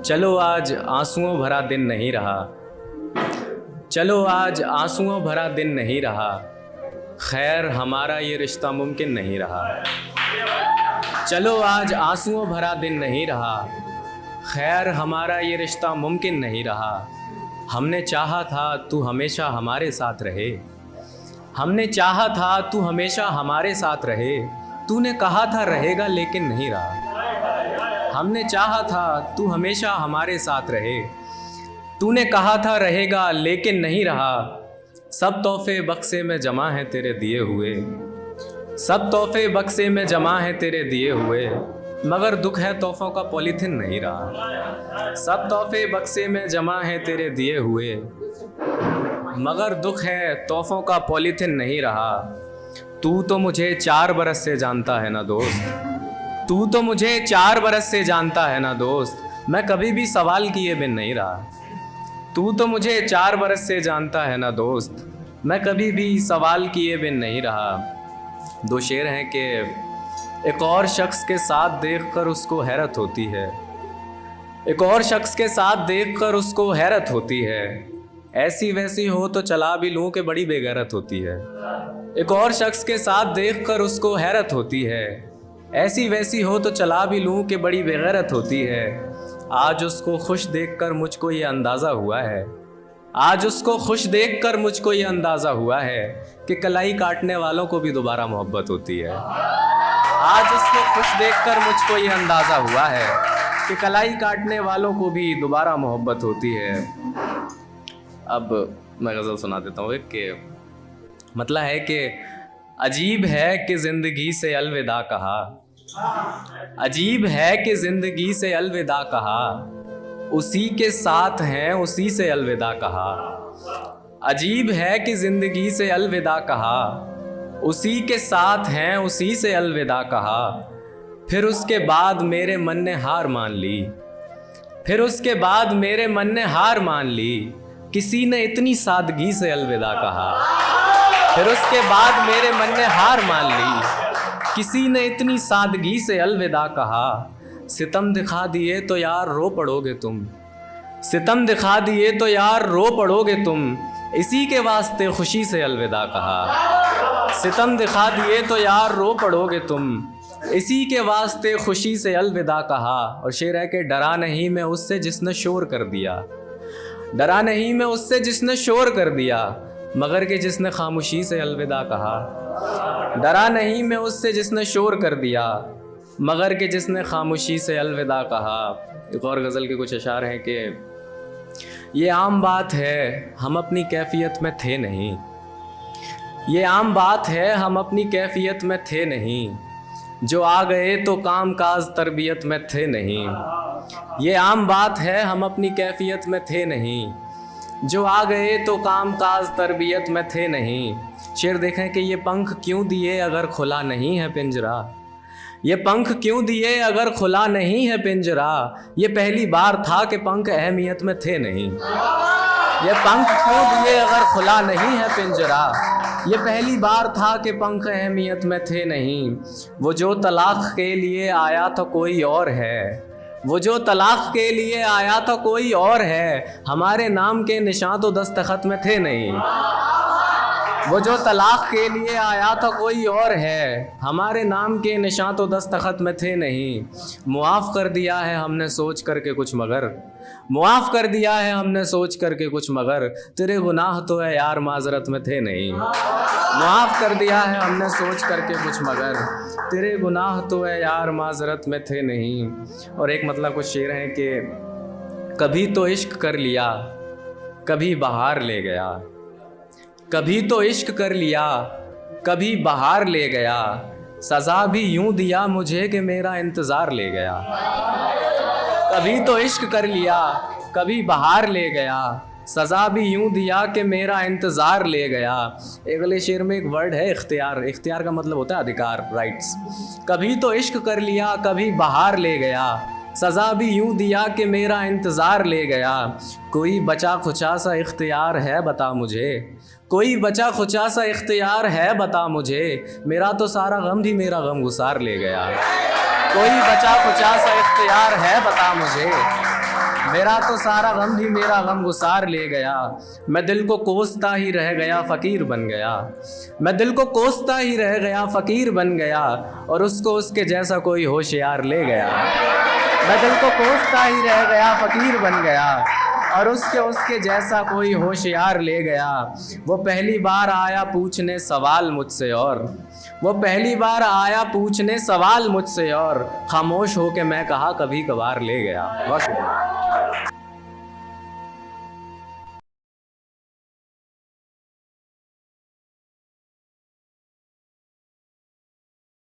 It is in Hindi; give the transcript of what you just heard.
चलो आज आंसुओं भरा दिन नहीं रहा, चलो आज आंसुओं भरा दिन नहीं रहा, खैर हमारा ये रिश्ता मुमकिन नहीं रहा। चलो आज आंसुओं भरा दिन नहीं रहा, खैर हमारा ये रिश्ता मुमकिन नहीं रहा। हमने चाहा था तू हमेशा हमारे साथ रहे, हमने चाहा था तू हमेशा हमारे साथ रहे, तूने कहा था रहेगा लेकिन नहीं रहा। हमने चाहा था तू हमेशा हमारे साथ रहे, तूने कहा था रहेगा लेकिन नहीं रहा। सब तोहफे बक्से में जमा हैं तेरे दिए हुए, सब तोहफे बक्से में जमा हैं तेरे दिए हुए, मगर दुख है तोहफों का पॉलीथिन नहीं रहा। सब तोहफे बक्से में जमा हैं तेरे दिए हुए, मगर दुख है तोहफों का पॉलीथिन नहीं रहा। तू तो मुझे 4 बरस से जानता है ना दोस्त, तू तो मुझे 4 बरस से जानता है ना दोस्त, मैं कभी भी सवाल किए बिन नहीं रहा। तू तो मुझे 4 बरस से जानता है ना दोस्त, मैं कभी भी सवाल किए बिन नहीं रहा। 2 शेर हैं कि एक और शख्स के साथ देखकर उसको हैरत होती है, एक और शख्स के साथ देखकर उसको हैरत होती है, ऐसी वैसी हो तो चला भी लूं कि बड़ी बेगैरत होती है। एक और शख्स के साथ देखकर उसको हैरत होती है, ऐसी वैसी हो तो चला भी लूं कि बड़ी बेगैरत होती है। आज उसको खुश देखकर मुझको ये अंदाज़ा हुआ है, आज उसको खुश देखकर मुझको ये अंदाज़ा हुआ है कि कलाई काटने वालों को भी दोबारा मोहब्बत होती है। आज उसको खुश देखकर मुझको ये अंदाज़ा हुआ है कि कलाई काटने वालों को भी दोबारा मोहब्बत होती है। अब मैं गज़ल सुना देता हूँ एक के मतलब है कि अजीब है कि ज़िंदगी से अलविदा कहा, अजीब है कि ज़िंदगी से अलविदा कहा, उसी के साथ हैं उसी से अलविदा कहा। अजीब है कि ज़िंदगी से अलविदा कहा, उसी के साथ हैं उसी से अलविदा कहा। फिर उसके बाद मेरे मन ने हार मान ली, फिर उसके बाद मेरे मन ने हार मान ली, किसी ने इतनी सादगी से अलविदा कहा। फिर उसके बाद मेरे मन ने हार मान ली, किसी ने इतनी सादगी से अलविदा कहा। सितम दिखा दिए तो यार रो पड़ोगे तुम, सितम दिखा दिए तो यार रो पड़ोगे तुम, इसी के वास्ते खुशी से अलविदा कहा। सितम दिखा दिए तो यार रो पड़ोगे तुम, इसी के वास्ते खुशी से अलविदा कहा। और शेर है कि डरा नहीं मैं उससे जिसने शोर कर दिया, डरा नहीं मैं उससे जिसने शोर कर दिया, मगर कि जिसने खामोशी से अलविदा कहा। डरा नहीं मैं उससे जिसने शोर कर दिया, मगर कि जिसने खामोशी से अलविदा कहा। एक और गज़ल के कुछ अशार हैं कि ये आम बात है हम अपनी कैफियत में थे नहीं, ये आम बात है हम अपनी कैफियत में थे नहीं, जो आ गए तो काम काज तरबियत में थे नहीं। ये आम बात है हम अपनी कैफियत में थे नहीं, जो आ गए तो काम काज तरबियत में थे नहीं। शेर देखें कि ये पंख क्यों दिए अगर खुला नहीं है पिंजरा, ये पंख क्यों दिए अगर खुला नहीं है पिंजरा, ये पहली बार था कि पंख अहमियत में थे नहीं। ये पंख क्यों दिए अगर खुला नहीं है पिंजरा, ये पहली बार था कि पंख अहमियत में थे नहीं। वो जो तलाक के लिए आया था कोई और है, वो जो तलाक के लिए आया था कोई और है, हमारे नाम के निशान तो दस्तखत में थे नहीं। वो जो तलाक के लिए आया था कोई और है, हमारे नाम के निशान तो दस्तखत में थे नहीं। मुआफ़ कर दिया है हमने सोच करके कुछ मगर, मुआफ़ कर दिया है हमने सोच करके कुछ मगर, तेरे गुनाह तो है यार माजरत में थे नहीं। मुआफ़ कर दिया है हमने सोच करके कुछ मगर, तेरे गुनाह तो है यार माजरत में थे नहीं। और एक मतलब कुछ शेर हैं कि कभी तो इश्क कर लिया कभी बहार ले गया, कभी तो इश्क कर लिया कभी बहार ले गया, सज़ा भी यूं दिया मुझे कि मेरा इंतज़ार ले गया। कभी तो इश्क कर लिया कभी बहार ले गया, सज़ा भी यूं दिया कि मेरा इंतज़ार ले गया। अगले शेर में एक वर्ड है इख्तियार, इख्तियार का मतलब होता है अधिकार, राइट्स। कभी तो इश्क कर लिया कभी बहार ले गया, सज़ा भी यूं दिया कि मेरा इंतज़ार ले गया। कोई बचा खुचा सा इख्तियार है बता मुझे, कोई बचा खुचा सा इख्तियार है बता मुझे, मेरा तो सारा गम भी मेरा गम गुसार ले गया। कोई बचा खुचा सा इख्तियार है बता मुझे, मेरा तो सारा गम भी मेरा गम गुसार ले गया। मैं दिल को कोसता ही रह गया, फ़कीर बन गया। मैं दिल को कोसता ही रह गया, फ़कीर बन गया, और उसको उसके जैसा कोई होशियार ले गया। मैं दिल को कोसता ही रह गया, फ़कीर बन गया, और उसके जैसा कोई होशियार ले गया। वो पहली बार आया पूछने सवाल मुझसे, और वो पहली बार आया पूछने सवाल मुझसे, और खामोश होके मैं कहा कभी कभार ले गया। बस।